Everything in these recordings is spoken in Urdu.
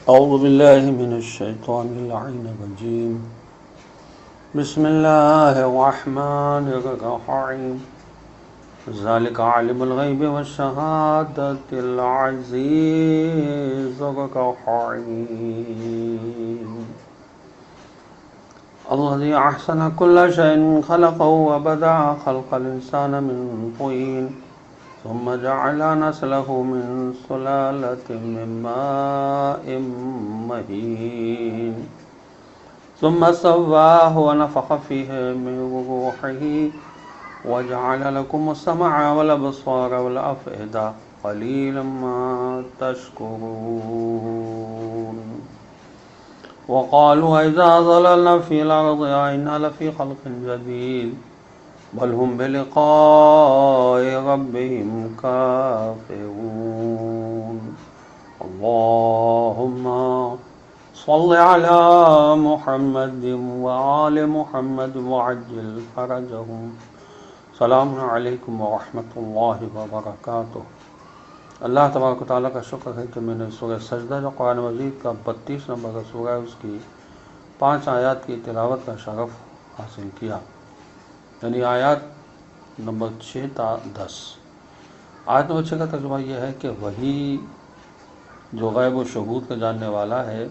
أعوذ بالله من الشيطان اللعين الرجيم. بسم الله الرحمن الرحيم. ذلك عالم الغيب والشهادة العزيز الرحيم الذي أحسن كل شيء خلقه وبدأ خلق الإنسان من طين ثم جعل نسله من سلالة من ماء مهين ثم سواه ونفخ فيه من روحه وجعل لكم السمع والأبصار والأفئدة قليلا ما تشكرون. وقالوا إذا ضللنا في الأرض أئنا لفي خلق جديد بل هم بلقاء ربهم كافرون. اللهم صل على محمد وآل محمد وعجل فرجهم. السلام علیکم ورحمۃ اللہ وبرکاتہ. اللہ تبارک و تعالیٰ کا شکر ہے کہ میں نے سورہ سجدہ جو قرآن مجید کا 32 نمبر کا سورہ ہے اس کی 5 آیات کی تلاوت کا شرف حاصل کیا، یعنی آیات نمبر 6 تا 10. آیت نمبر 6 کا ترجمہ یہ ہے کہ وہی جو غیب و شہود کا جاننے والا ہے،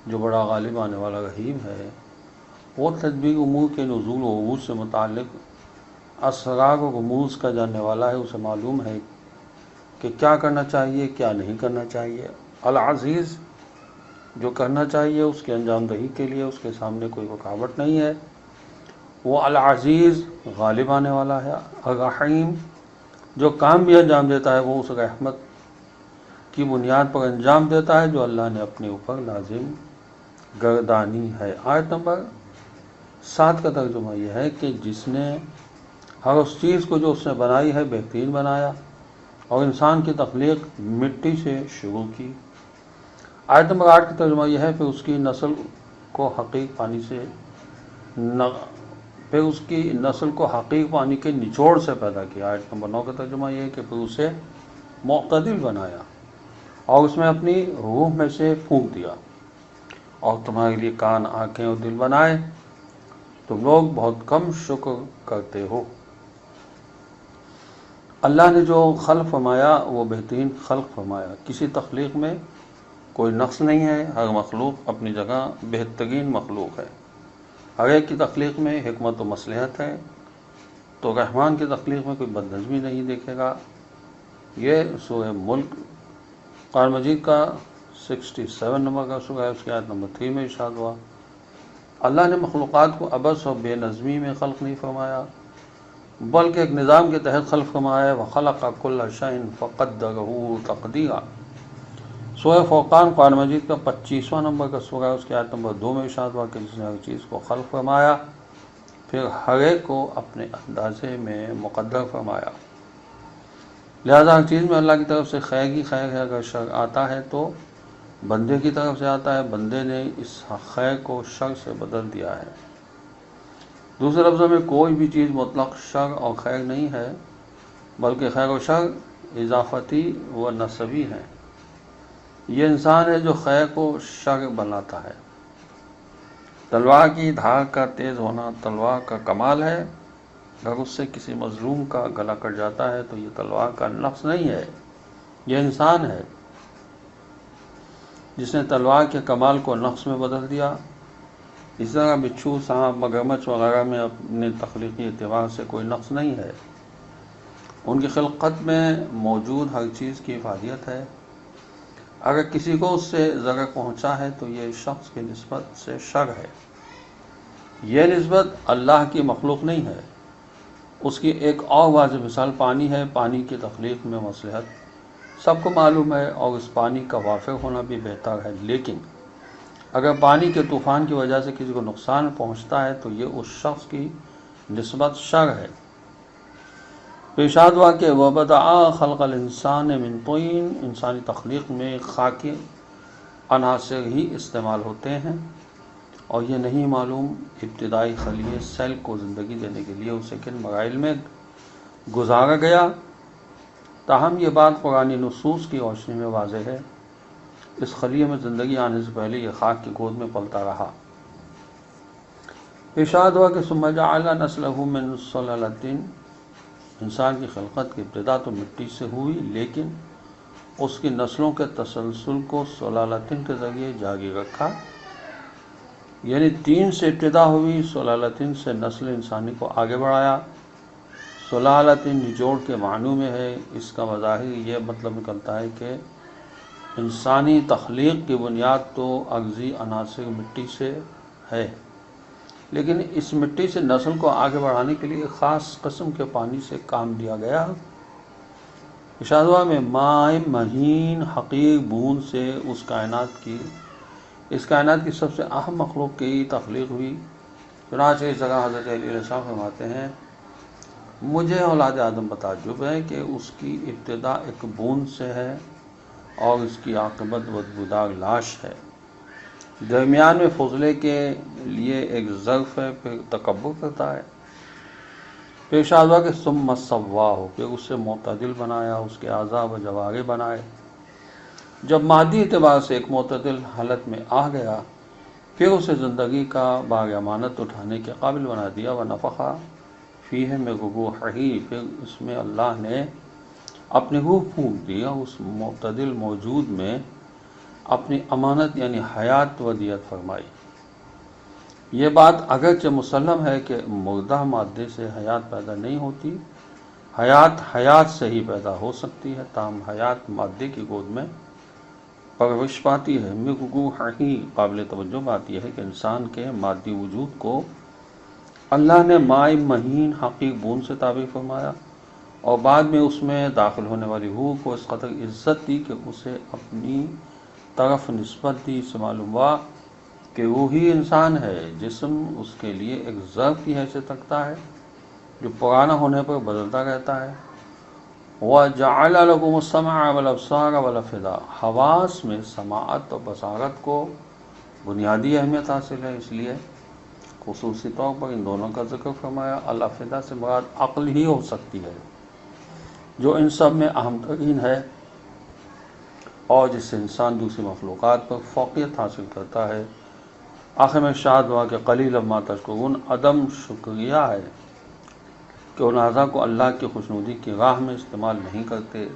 جو بڑا غالب آنے والا رحیم ہے، وہ تدبیر امور کے نزول و عروج سے متعلق اسرار و رموز کا جاننے والا ہے. اسے معلوم ہے کہ کیا کرنا چاہیے، کیا نہیں کرنا چاہیے. العزیز، جو کرنا چاہیے اس کی انجام دہی کے لیے اس کے سامنے کوئی رکاوٹ نہیں ہے، وہ العزیز غالب آنے والا ہے. الرحیم، جو کام بھی انجام دیتا ہے وہ اس رحمت کی بنیاد پر انجام دیتا ہے جو اللہ نے اپنے اوپر لازم گردانی ہے. آیت نمبر 7 کا ترجمہ یہ ہے کہ جس نے ہر اس چیز کو جو اس نے بنائی ہے بہترین بنایا اور انسان کی تخلیق مٹی سے شروع کی. آیت نمبر 8 کا ترجمہ یہ ہے پھر اس کی نسل کو حقیق پانی کے نچوڑ سے پیدا کیا. آیت نمبر 9 کا ترجمہ یہ ہے کہ پھر اسے معتدل بنایا اور اس میں اپنی روح میں سے پھونک دیا اور تمہارے لیے کان، آنکھیں اور دل بنائے. تم لوگ بہت کم شکر کرتے ہو. اللہ نے جو خلق فرمایا وہ بہترین خلق فرمایا. کسی تخلیق میں کوئی نقص نہیں ہے. ہر مخلوق اپنی جگہ بہترین مخلوق ہے. ہر ایک کی تخلیق میں حکمت و مصلحت ہے. تو رحمان کی تخلیق میں کوئی بدنظمی نہیں دیکھے گا. یہ سورہ ملک قرآن مجید کا 67 نمبر کا سورہ ہے. اس کی آیت نمبر 3 میں ارشاد ہوا اللہ نے مخلوقات کو عبث اور بے نظمی میں خلق نہیں فرمایا بلکہ ایک نظام کے تحت خلق فرمایا ہے. وَخَلَقَ كُلَّ شَيْءٍ فَقَدَّرَهُ تَقْدِيرًا. سورہ فرقان قرآن مجید کا 25واں نمبر کا سورہ ہے. اس کی آیت نمبر 2 میں ارشاد ہوا کہ جس نے ہر چیز کو خلق فرمایا پھر ہر ایک کو اپنے اندازے میں مقدر فرمایا. لہذا ہر چیز میں اللہ کی طرف سے خیر ہی خیر ہے. اگر شر آتا ہے تو بندے کی طرف سے آتا ہے. بندے نے اس خیر کو شر سے بدل دیا ہے. دوسرے لفظوں میں کوئی بھی چیز مطلق شر اور خیر نہیں ہے بلکہ خیر و شر اضافتی و نسبی ہیں. یہ انسان ہے جو خیر کو شر بناتا ہے. تلوار کی دھار کا تیز ہونا تلوار کا کمال ہے. اگر اس سے کسی مظلوم کا گلا کٹ جاتا ہے تو یہ تلوار کا نقص نہیں ہے، یہ انسان ہے جس نے تلوار کے کمال کو نقص میں بدل دیا. اس طرح بچھو، سانپ، مگرمچھ وغیرہ میں اپنے تخلیقی اعتبار سے کوئی نقص نہیں ہے. ان کی خلقت میں موجود ہر چیز کی افادیت ہے. اگر کسی کو اس سے ضرر پہنچا ہے تو یہ شخص کی نسبت سے شر ہے. یہ نسبت اللہ کی مخلوق نہیں ہے. اس کی ایک اور واضح مثال پانی ہے. پانی کی تخلیق میں مصلحت سب کو معلوم ہے اور اس پانی کا وافر ہونا بھی بہتر ہے، لیکن اگر پانی کے طوفان کی وجہ سے کسی کو نقصان پہنچتا ہے تو یہ اس شخص کی نسبت شر ہے. ارشاد ہوا کہ وَبَدَأَ خَلْقَ الْإِنسَانِ مِنْ طِينٍ. انسانی تخلیق میں خاکی عناصر ہی استعمال ہوتے ہیں اور یہ نہیں معلوم ابتدائی خلیے سیل کو زندگی دینے کے لیے اسے کن مراحل میں گزارا گیا. تاہم یہ بات قرآنی نصوص کی روشنی میں واضح ہے. اس خلیے میں زندگی آنے سے پہلے یہ خاک کی گود میں پلتا رہا۔ ارشاد ہوا کہ ثم جعل نسلہ من صلالۃ، انسان کی خلقت کی ابتدا تو مٹی سے ہوئی، لیکن اس کی نسلوں کے تسلسل کو صلالتین کے ذریعے جاری رکھا، یعنی 3 سے ابتدا ہوئی، صلالتین سے نسل انسانی کو آگے بڑھایا۔ صلالتین نچوڑ کے معنی میں ہے، اس کا بظاہر یہ مطلب نکلتا ہے کہ انسانی تخلیق کی بنیاد تو اغذی عناصر مٹی سے ہے، لیکن اس مٹی سے نسل کو آگے بڑھانے کے لیے خاص قسم کے پانی سے کام لیا گیا۔ ارشاد ہوا میں مائع مہین حقیق بوند سے اس کائنات کی سب سے اہم مخلوق کی تخلیق ہوئی۔ چنانچہ اس جگہ حضرت علی علیہ السلام فرماتے ہیں، مجھے اولاد آدم پر تعجب ہے کہ اس کی ابتدا ایک بوند سے ہے اور اس کی عاقبت بدبودار لاش ہے، درمیان میں فضلے کے لیے ایک ظرف ہے، پھر تکبر کرتا ہے۔ پھر ارشاد ہوا کہ ثم سواہ، پھر اسے معتدل بنایا، اس کے اعضاء و جوارح بنائے۔ جب مادی اعتبار سے ایک معتدل حالت میں آ گیا، پھر اسے زندگی کا بار امانت اٹھانے کے قابل بنا دیا۔ ونفخ فیہ من روحہ، پھر اس میں اللہ نے اپنی روح پھونک دیا، اس معتدل موجود میں اپنی امانت یعنی حیات ودیعت فرمائی۔ یہ بات اگرچہ مسلم ہے کہ مردہ مادے سے حیات پیدا نہیں ہوتی، حیات سے ہی پیدا ہو سکتی ہے، تاہم حیات مادے کی گود میں پرورش پاتی ہے۔ من روحہ، قابل توجہ بات یہ ہے کہ انسان کے مادی وجود کو اللہ نے مائع مہین حقیق بوند سے تعبیر فرمایا، اور بعد میں اس میں داخل ہونے والی روح کو اس قدر عزت دی کہ اسے اپنی طرف نسبت دی۔ اس سے معلوم ہوا کہ روحی انسان ہے، جسم اس کے لیے ایک ظرف کی حیثیت رکھتا ہے جو پرانا ہونے پر بدلتا رہتا ہے۔ وَجَعَلَ لَكُمُ السَّمْعَ وَالْأَبْصَارَ وَالْأَفْئِدَةَ، حواس میں سماعت اور بصارت کو بنیادی اہمیت حاصل ہے، اس لیے خصوصی طور پر ان دونوں کا ذکر فرمایا۔ الافئدہ سے مراد عقل ہی ہو سکتی ہے، جو ان سب میں اہم ترین ہے اور جس سے انسان دوسری مخلوقات پر فوقیت حاصل کرتا ہے۔ آخر میں ارشاد ہوا کہ قلیلا ما تشکرون، عدم شکریہ ہے کہ ان اعضاء کو اللہ کی خوشنودی کی راہ میں استعمال نہیں کرتے۔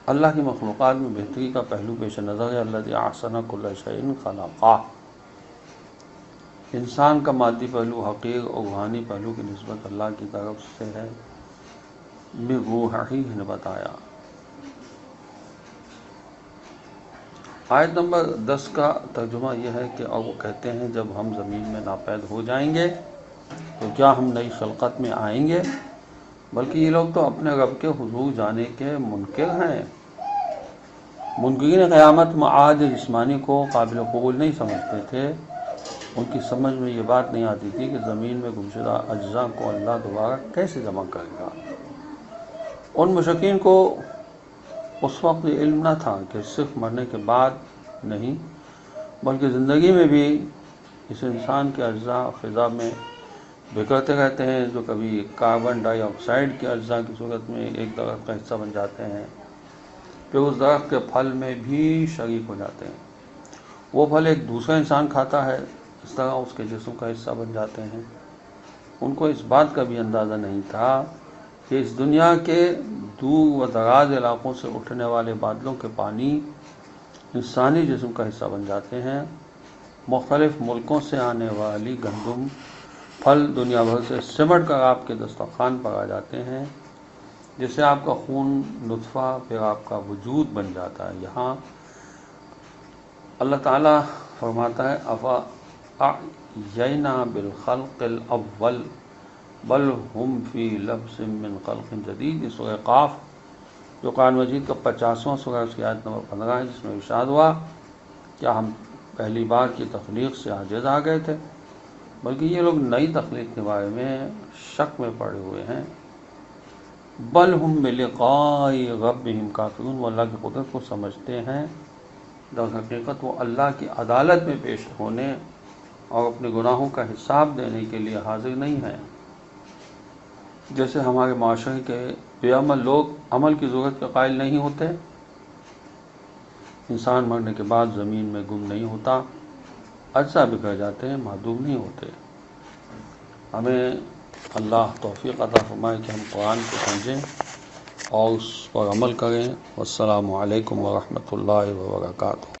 اللہ کی مخلوقات میں بہتری کا پہلو پیش نظر ہے۔ الذی احسن کل شیء خلقہ، انسان کا مادی پہلو حقیق اور روحانی پہلو کی نسبت اللہ کی طرف سے ہے۔ من روحہ نے بتایا۔ آیت نمبر 10 کا ترجمہ یہ ہے کہ اور وہ کہتے ہیں جب ہم زمین میں ناپید ہو جائیں گے تو کیا ہم نئی خلقت میں آئیں گے؟ بلکہ یہ لوگ تو اپنے رب کے حضور جانے کے منکر ہیں۔ منکرین قیامت معاد جسمانی کو قابل قبول نہیں سمجھتے تھے، ان کی سمجھ میں یہ بات نہیں آتی تھی کہ زمین میں گمشدہ اجزاء کو اللہ دوبارہ کیسے جمع کرے گا۔ ان مشرکین کو اس وقت علم نہ تھا کہ صرف مرنے کے بعد نہیں بلکہ زندگی میں بھی اس انسان کے اجزاء فضا میں بکھرتے رہتے ہیں، جو کبھی کاربن ڈائی آکسائڈ کے اجزاء کی صورت میں ایک درخت کا حصہ بن جاتے ہیں، پھر اس درخت کے پھل میں بھی شریک ہو جاتے ہیں۔ وہ پھل ایک دوسرا انسان کھاتا ہے، اس طرح اس کے جسم کا حصہ بن جاتے ہیں۔ ان کو اس بات کا بھی اندازہ نہیں تھا کہ اس دنیا کے دور و دراز علاقوں سے اٹھنے والے بادلوں کے پانی انسانی جسم کا حصہ بن جاتے ہیں۔ مختلف ملکوں سے آنے والی گندم پھل دنیا بھر سے سمٹ کر آپ کے دسترخوان پر آ جاتے ہیں، جس سے آپ کا خون نطفہ پھر آپ کا وجود بن جاتا ہے۔ یہاں اللہ تعالیٰ فرماتا ہے افأعینا بالخلق الاول بل ہم فی لبس من خلق جدید۔ یہ سورہ قاف جو قرآن مجید کا 50واں سورہ، اس کی آیت نمبر 15 ہے، جس میں ارشاد ہوا کیا ہم پہلی بار کی تخلیق سے عاجز آ گئے تھے؟ بلکہ یہ لوگ نئی تخلیق کے بارے میں شک میں پڑے ہوئے ہیں۔ بل ہم بلقاء ربہم کافرون، وہ اللہ کی قدرت کو سمجھتے ہیں، در حقیقت وہ اللہ کی عدالت میں پیش ہونے اور اپنے گناہوں کا حساب دینے کے لیے حاضر نہیں ہیں۔ جیسے ہمارے معاشرے کے بے عمل لوگ عمل کی ضرورت کے قائل نہیں ہوتے، انسان مرنے کے بعد زمین میں گم نہیں ہوتا، اجزا بکھر جاتے ہیں، معدوم نہیں ہوتے۔ ہمیں اللہ توفیق عطا فرمائے کہ ہم قرآن کو سمجھیں اور اس پر عمل کریں۔ والسلام علیکم ورحمۃ اللہ وبرکاتہ۔